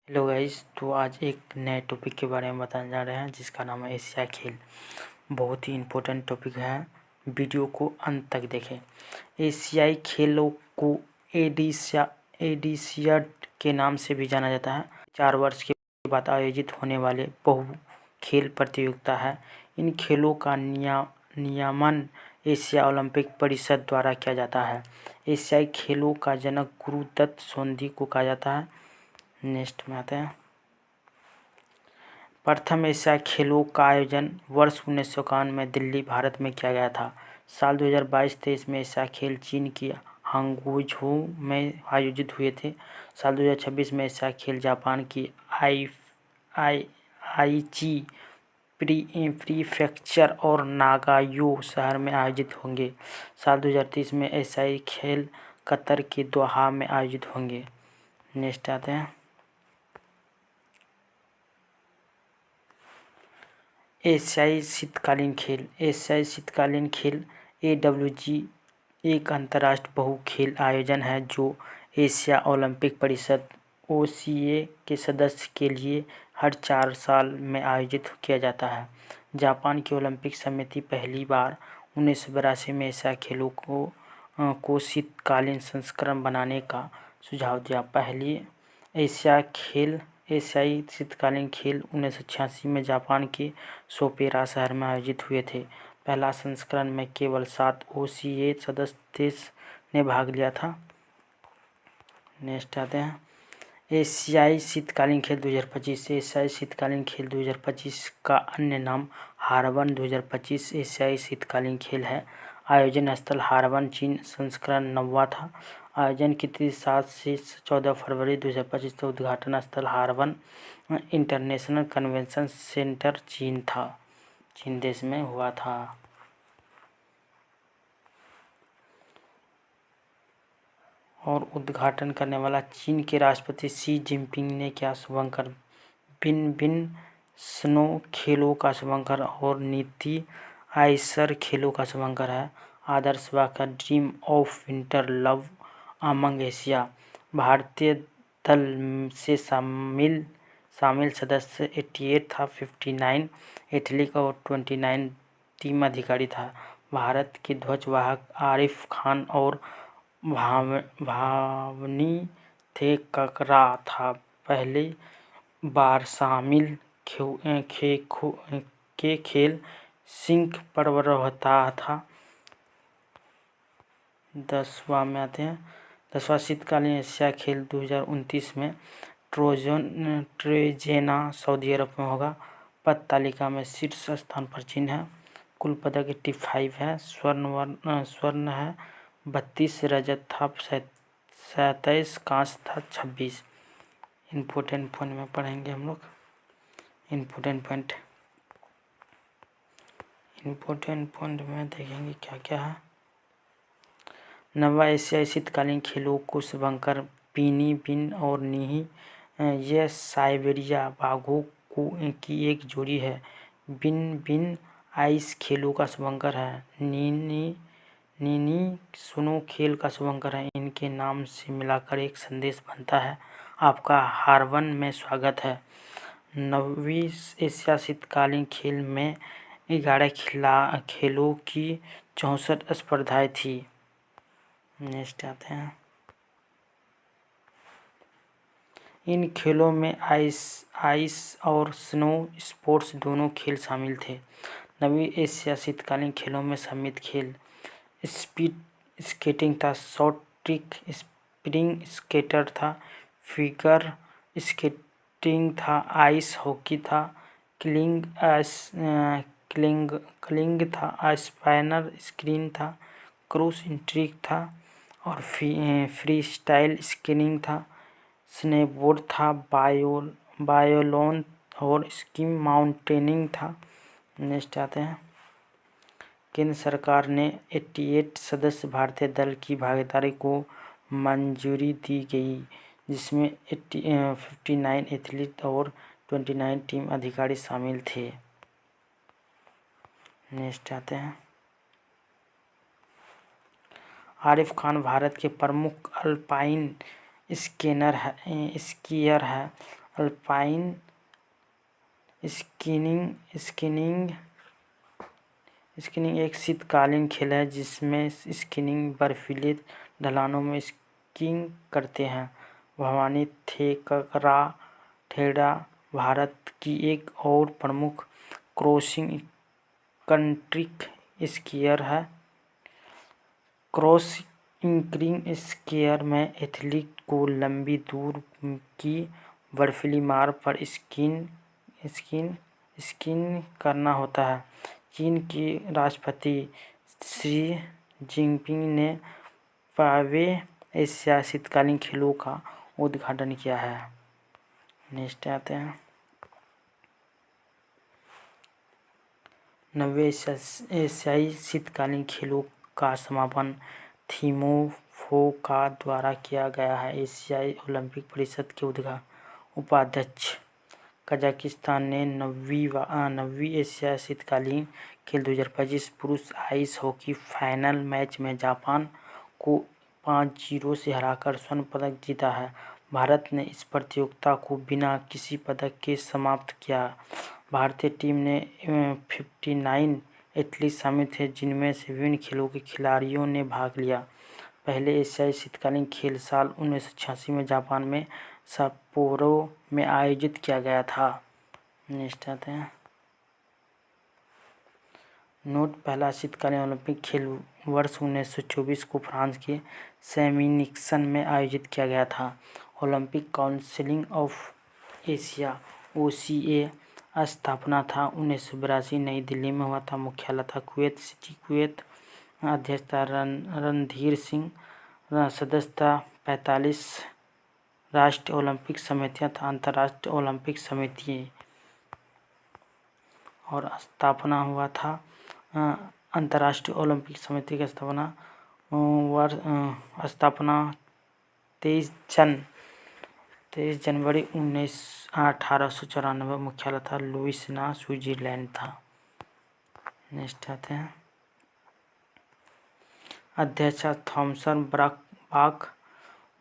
Hello guys, तो आज एक नए टॉपिक के बारे में बताने जा रहे हैं जिसका नाम है एशिया खेल। बहुत ही इम्पोर्टेंट टॉपिक है, वीडियो को अंत तक देखें। एशियाई खेलों को एशियाड के नाम से भी जाना जाता है। 4 वर्ष के बाद आयोजित होने वाले बहु खेल प्रतियोगिता है। इन खेलों का नियमन एशिया ओलंपिक परिषद द्वारा किया जाता है। एशियाई खेलों का जनक गुरु दत्त सोंधी को कहा जाता है। नेक्स्ट में आते हैं। प्रथम एशियाई खेलों का आयोजन वर्ष 1951 में दिल्ली, भारत में किया गया था। साल 2022-23 में एशियाई खेल चीन की हांगझोउ में आयोजित हुए थे। साल 2026 में एशियाई खेल जापान की आईची प्रीफेक्चर और नागायो शहर में आयोजित होंगे। साल 2030 में एशियाई खेल कतर के दोहा में आयोजित होंगे। नेक्स्ट आते हैं। एशियाई शीतकालीन खेल। एशियाई शीतकालीन खेल AWG एक अंतर्राष्ट्रीय बहु खेल आयोजन है जो एशिया ओलंपिक परिषद OCA के सदस्य के लिए हर 4 साल में आयोजित किया जाता है। जापान की ओलंपिक समिति पहली बार 1982 में एशिया खेलों को शीतकालीन संस्करण बनाने का सुझाव दिया। पहली एशियाई शीतकालीन खेल 1986 में जापान के सोपेरा शहर में आयोजित हुए थे। पहला संस्करण में केवल 7 OCA सदस्य देश ने भाग लिया था। नेक्स्ट आते हैं। एशियाई शीतकालीन खेल 2025। एशियाई शीतकालीन खेल 2025 का अन्य नाम हारबन 2025 एशियाई शीतकालीन खेल है। आयोजन स्थल हारबन, चीन। संस्करण 9वां था। आयोजन की तिथि 7 से 14 फरवरी 2025 तक। उद्घाटन स्थल हारबन इंटरनेशनल कन्वेंशन सेंटर चीन देश में हुआ था। और उद्घाटन करने वाला चीन के राष्ट्रपति शी जिनपिंग ने क्या शुभंकर बिन स्नो खेलों का शुभंकर और नीति आइसर खेलों का शुभंकर है। आदर्श वाक्य dream of winter love among Asia. भारतीय दल से शामिल सदस्य 88 था, 59 एथलीट और 29 टीम अधिकारी था। भारत के ध्वजवाहक आरिफ खान और भावनी थे। ककरा था पहली बार शामिल के खेल सिंह पर्वता था। 10वां में आते हैं। 10वां शीतकालीन एशिया खेल 2029 में ट्रेजेना सऊदी अरब में होगा। पद तालिका में शीर्ष स्थान पर चीन है। कुल पदक 85 है। स्वर्ण है 32, रजत था 27, कांस्य था 26। इम्पोर्टेंट पॉइंट में पढ़ेंगे हम लोग। इम्पोर्टेंट पॉइंट में देखेंगे क्या क्या है। 9वां एशियाई शीतकालीन खेलों को शुभंकर पीनी बिन और नीही यह साइबेरिया बाघों की एक जोड़ी है। बिन आइस खेलों का शुभंकर है। नीनी सुनो खेल का शुभंकर है। इनके नाम से मिलाकर एक संदेश बनता है, आपका हारबन में स्वागत है। 9वीं एशिया शीतकालीन खेल में 11 खेलों की 64 स्पर्धाएं थी। नेक्स्ट आते हैं। इन खेलों में आइस और स्नो स्पोर्ट्स दोनों खेल शामिल थे। 9वीं एशिया शीतकालीन खेलों में सम्मिलित खेल स्पीड स्केटिंग था, शॉर्ट ट्रैक स्प्रिंग स्केटर था, फिगर स्केटिंग था, आइस हॉकी था, क्लिंग था, स्पाइनर स्कीइंग था, क्रॉस कंट्री था और फ्री स्टाइल स्कीइंग था। स्नोबोर्ड था, बायोलोन और स्की माउंटेनिंग था। नेक्स्ट आते हैं। केंद्र सरकार ने 88 सदस्य भारतीय दल की भागीदारी को मंजूरी दी गई, जिसमें 59 एथलीट और 29 टीम अधिकारी शामिल थे। नेक्स्ट आते हैं। आरिफ खान भारत के प्रमुख अल्पाइन स्कीयर है। अल्पाइन स्कीइंग एक शीतकालीन खेल है जिसमें स्कीइंग बर्फीले ढलानों में स्कीइंग करते हैं। भवानी थेकरा भारत की एक और प्रमुख क्रॉस कंट्री स्कीयर है। क्रॉस कंट्री स्कीइंग में एथलीट को लंबी दूर की बर्फीली मार्ग पर स्कीइंग करना होता है। चीन के राष्ट्रपति शी जिनपिंग ने 5वें एशियाई शीतकालीन खेलों का उद्घाटन किया है। नेक्स्ट आते हैं 9वें एशियाई शीतकालीन खेलों का समापन थिम्फू द्वारा किया गया है। एशियाई ओलंपिक परिषद के उपाध्यक्ष कजाकिस्तान ने 9वीं एशियाई शीतकालीन खेल 2025 पुरुष आइस हॉकी फाइनल मैच में जापान को 5-0 से हराकर स्वर्ण पदक जीता है। भारत ने इस प्रतियोगिता को बिना किसी पदक के समाप्त किया। भारतीय टीम में 59 एथलीट शामिल थे जिनमें से विभिन्न खेलों के खिलाड़ियों ने भाग लिया। पहले एशियाई शीतकालीन खेल साल 1986 में जापान में सप्पोरो में आयोजित किया गया था। नेक्स्ट आते हैं नोट पहला शीतकालीन ओलंपिक खेल वर्ष 1924 को फ्रांस के शैम्पियन में आयोजित किया गया था। Olympic council of Asia (OCA) स्थापना था 1982 नई दिल्ली में हुआ था। मुख्यालय था कुवैत सिटी कुवैत। अध्यक्ष था रणधीर सिंह। सदस्यता 45। राष्ट्रीय ओलंपिक समितियां था अंतर्राष्ट्रीय ओलंपिक समिति। और स्थापना हुआ था अंतर्राष्ट्रीय ओलंपिक समिति की स्थापना 23 जनवरी 1894। मुख्यालय था लुइसियाना स्विट्जरलैंड था। नेक्स्ट आते हैं अध्यक्ष थॉमस बाक।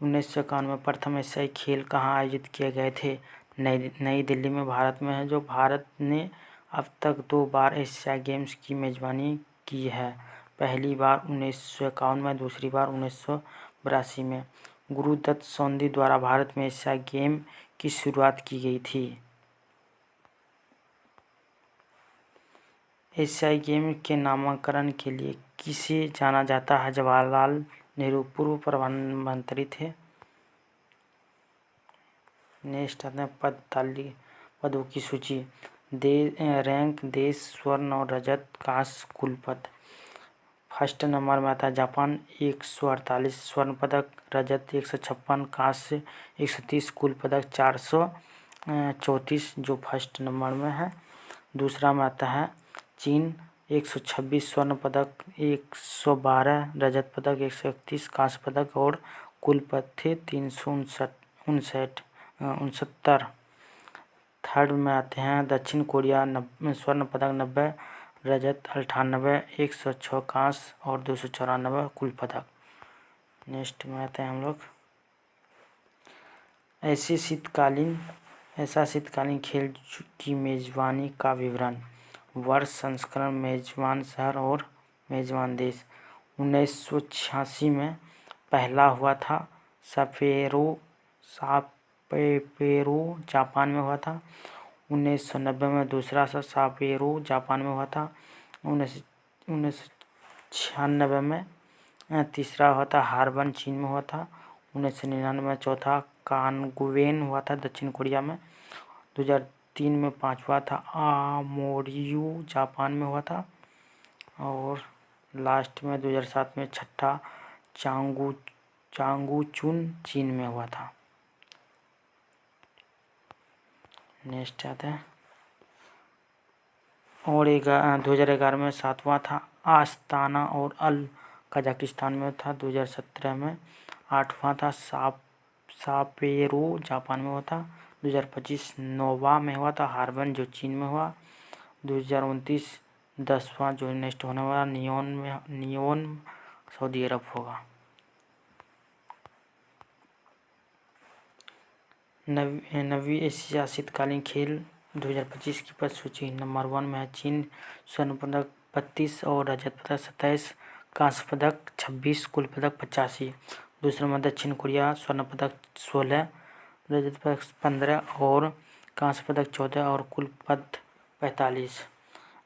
1951 में प्रथम एशियाई खेल कहाँ आयोजित किए गए थे? नई दिल्ली में भारत में है। जो भारत ने अब तक 2 बार एशिया गेम्स की मेजबानी की है। पहली बार 1951 में, दूसरी बार 1982 में। गुरुदत्त सोंधी द्वारा भारत में एशिया गेम की शुरुआत की गई थी। एशियाई गेम के नामकरण के लिए किसे जाना जाता है? जवाहरलाल नेहरू पूर्व प्रधानमंत्री थे। नेक्स्ट आते हैं पदों की सूची। रैंक देश स्वर्ण और रजत कांस्य कुल पद। फर्स्ट नंबर में आता है जापान 148 स्वर्ण पदक, रजत 156, कांस्य 130, कुल पदक 434 जो फर्स्ट नंबर में है। दूसरा में आता है चीन 126 स्वर्ण पदक, 112 रजत पदक, 131 कांस्य पदक और कुल पद थे 369। थर्ड में आते हैं दक्षिण कोरिया स्वर्ण पदक 90, रजत 98, 106 कांस्य और 294 कुल पदक। नेक्स्ट में आते हैं हम लोग ऐसा शीतकालीन खेल की मेजबानी का विवरण। वर्ष, संस्करण, मेजबान शहर और मेजबान देश। 1986 में पहला हुआ था सपेरो जापान में हुआ था। 1990 में दूसरा सपेरो जापान में हुआ था। 1996 में तीसरा हुआ था हारबन चीन में हुआ था। 1999 में चौथा कानगुवेन हुआ था दक्षिण कोरिया में। 2003 में पांचवा था आमोरियू जापान में हुआ था। और लास्ट में 2007 में छठा चांगुचुन चीन में हुआ था। नेक्स्ट आते हैं और 2011 में 7वां था आस्ताना और अल कजाकिस्तान में था। 2017 में 8वां था सापेरो जापान में हुआ था। 2025 9वां में हुआ था हारबन जो चीन में हुआ। 2029 10वां जो नेक्स्ट होने वाला नियोन सऊदी अरब होगा। नवीं एशिया शीतकालीन खेल 2025 की पद सूची। नंबर 1 में है चीन, स्वर्ण पदक 32 और रजत पदक 27, कांस्य पदक 26, कुल पदक 85। दूसरे में दक्षिण कोरिया, स्वर्ण पदक 16, रजत पदक 15 और कांस्य पदक 14 और कुल पद 45।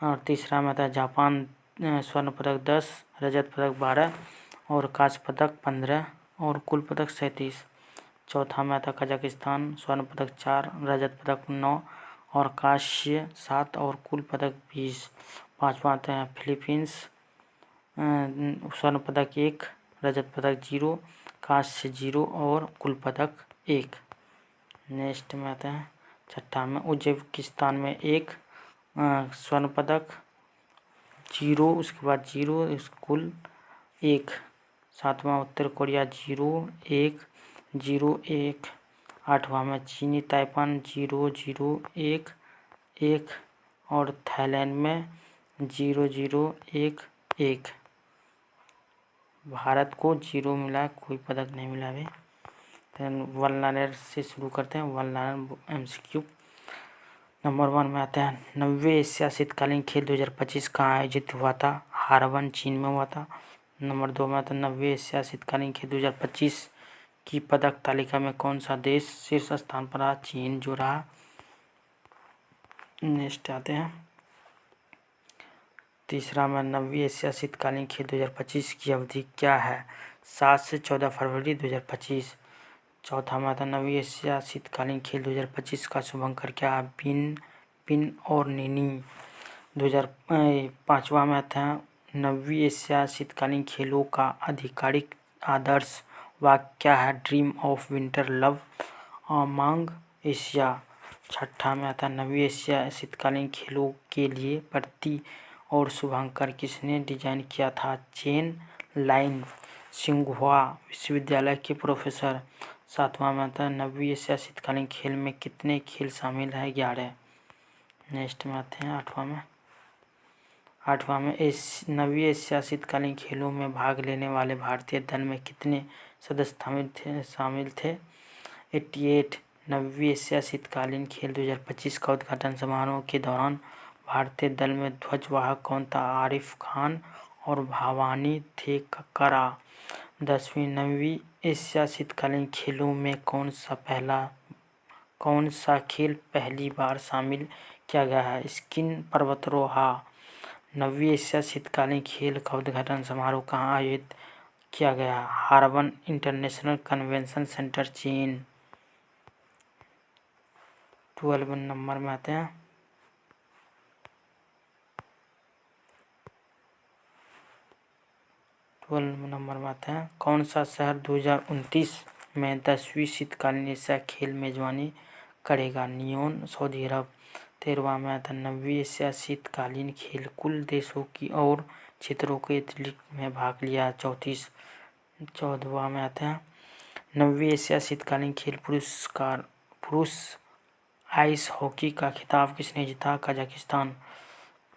और तीसरा में था जापान, स्वर्ण पदक 10, रजत पदक 12 और कांस्य पदक 15 और कुल पदक 37। चौथा में था कजाकिस्तान, स्वर्ण पदक 4, रजत पदक 9 और कांस्य 7 और कुल पदक 20। पाँचवा आता है फिलीपींस, स्वर्ण पदक 1, रजत पदक 0, कांस्य 0 और कुल पदक 1। नेक्स्ट में आता है छठा में उज्बेकिस्तान में 1 स्वर्ण पदक 0, उसके बाद 0 कुल 1। सातवां उत्तर कोरिया 0, 1, 0, 1। आठवां में चीनी ताइवान 0, 0, 1, 1 और थाईलैंड में 0, 0, 1, 1। भारत को 0 मिला, कोई पदक नहीं मिला अभी। वन लाइनर से शुरू करते हैं। One liner MCQ। नंबर 1 में आते हैं 90वें एशिया शीतकालीन खेल 2025 कहाँ आयोजित हुआ था? हारवन, चीन में हुआ था। नंबर 2 में आता है 90वें एशिया शीतकालीन खेल 2025 की पदक तालिका में कौन सा देश शीर्ष स्थान पर रहा? चीन जो रहा। नेक्स्ट आते हैं तीसरा में 90वीं एशिया शीतकालीन खेल 2025 की अवधि क्या है? 7 से 14 फरवरी 2025। चौथा में आता है 90वीं एशिया शीतकालीन खेल 2025 का शुभंकर क्या? बिन, पिन और निनी। 2005वां में आता है 90वीं एशिया शीतकालीन खेलों का आधिकारिक आदर्श वाक्य क्या है? Dream of winter love among Asia. छठा में आता है 90वीं एशिया शीतकालीन खेलों के लिए प्रति और शुभंकर किसने डिजाइन किया था? चेन लाइन, सिंघुआ विश्वविद्यालय के प्रोफेसर। सातवां में आता है 90वीं एशिया शीतकालीन खेल में कितने खेल शामिल है? 11। नेक्स्ट में आते हैं आठवां में 90वीं एशिया शीतकालीन खेलों में भाग लेने वाले भारतीय दल में कितने सदस्य शामिल थे? 88। 90वीं एशिया शीतकालीन खेल 2025 का उद्घाटन समारोह के दौरान भारतीय दल में ध्वजवाहक कौन था? आरिफ खान और भवानी थे करा। 10वीं 90वीं एशिया शीतकालीन खेलों में कौन सा खेल पहली बार शामिल किया गया है? स्कीइंग, पर्वतारोहण। 90वीं एशिया शीतकालीन खेल का उद्घाटन समारोह कहाँ आयोजित किया गया? हारवन इंटरनेशनल कन्वेंशन सेंटर, चीन। 12 नंबर में आते हैं 12 नंबर में आते हैं कौन सा शहर 2029 में 10वीं शीतकालीन एशिया खेल मेजबानी करेगा? नियोन, सऊदी अरब। 13वां में आता है 90वीं एशिया शीतकालीन खेल कुल देशों की और क्षेत्रों के एथलीट में भाग लिया 34। 14वां में आते हैं 90वीं एशिया शीतकालीन खेल पुरुष आइस हॉकी का खिताब किसने जीता? कजाकिस्तान।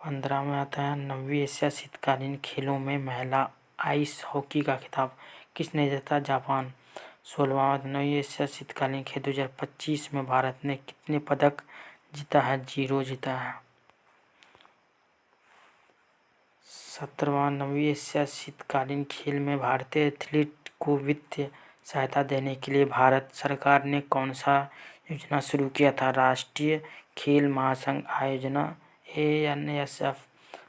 15 में आता है 90वीं एशिया शीतकालीन खेलों में महिला आइस हॉकी का खिताब किसने जीता? जापान। 16वां 90वीं एशिया शीतकालीन खेल 2025 में भारत ने कितने पदक जीता है? 0 जीता है। 17वां 90वीं एशिया शीतकालीन खेल में भारतीय एथलीट को वित्तीय सहायता देने के लिए भारत सरकार ने कौन सा योजना शुरू किया था? राष्ट्रीय खेल महासंघ आयोजना ANSF।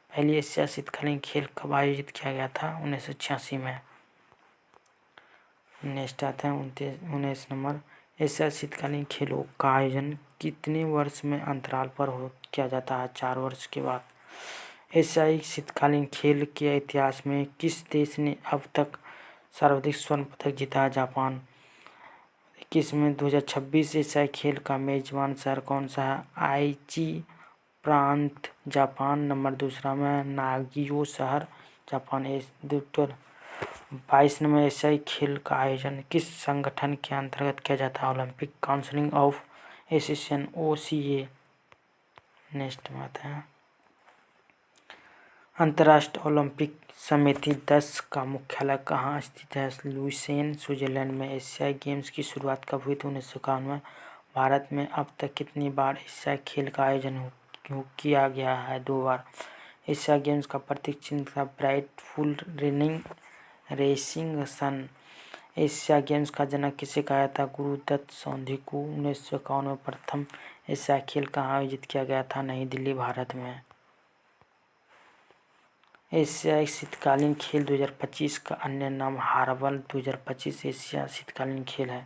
पहली एशिया शीतकालीन खेल कब आयोजित किया गया था? 1986 में। नेक्स्ट आता है 19 नंबर एशिया शीतकालीन खेलों का आयोजन कितने वर्ष में अंतराल पर किया जाता है? 4 वर्ष के बाद। एशियाई शीतकालीन खेल के इतिहास में किस देश ने अब तक सर्वाधिक स्वर्ण पदक जीता है? जापान। 21 में 2026 एशियाई खेल का मेजबान शहर कौन सा है? आईची प्रांत, जापान। नंबर दूसरा में नागियो शहर, जापान। 22 में एशियाई खेल का आयोजन किस संगठन के अंतर्गत किया जाता है? Olympic council of association OCA। Next में आते हैं अंतर्राष्ट्रीय ओलंपिक समिति 10 का मुख्यालय कहाँ स्थित है? लुसेन, स्विट्जरलैंड में। एशियाई गेम्स की शुरुआत कब हुई थी? 1951 में। भारत में अब तक कितनी बार एशिया खेल का आयोजन किया गया है? 2 बार। एशिया गेम्स का प्रतीक चिन्ह था ब्राइट फुल रेसिंग सन। एशिया गेम्स का जनक किसे कहा था? गुरुदत्त सांधी को। 1951 में प्रथम एशिया खेल कहाँ आयोजित किया गया था? नई दिल्ली, भारत में। एशियाई शीतकालीन खेल 2025 का अन्य नाम हार्बल 2025 एशिया शीतकालीन खेल है।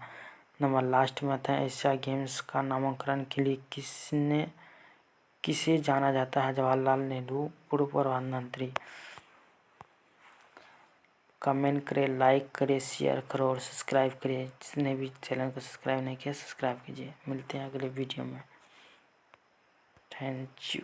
नंबर लास्ट में आता है, एशिया गेम्स का नामकरण के लिए किसे जाना जाता है? जवाहरलाल नेहरू, पूर्व प्रधानमंत्री। कमेंट करें, लाइक करें, शेयर करो और सब्सक्राइब करिए। जिसने भी चैनल को सब्सक्राइब नहीं किया, सब्सक्राइब कीजिए। मिलते हैं अगले वीडियो में। Thank you.